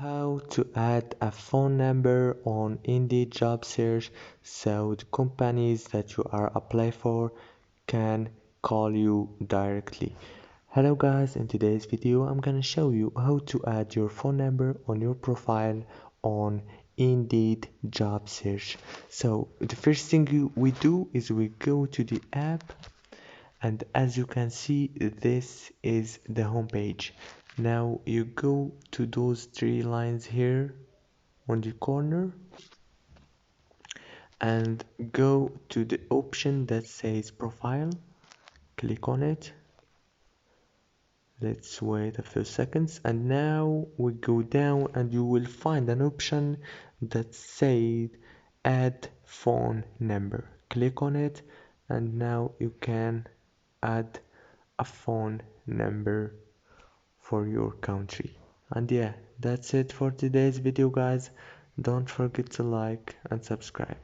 how to add a phone number on Indeed job search so the companies that you are apply for can call you directly. Hello guys, in today's video I'm gonna show you how to add your phone number on your profile on Indeed job search. So the first thing we do is we go to the app, and as you can see this is the home page. Now you go to those three lines here on the corner and go to the option that says profile. Click on it. Let's wait a few seconds, and now we go down and you will find an option that says add phone number. Click on it and now you can add a phone number for your country. And yeah, that's it for today's video guys. Don't forget to like and subscribe.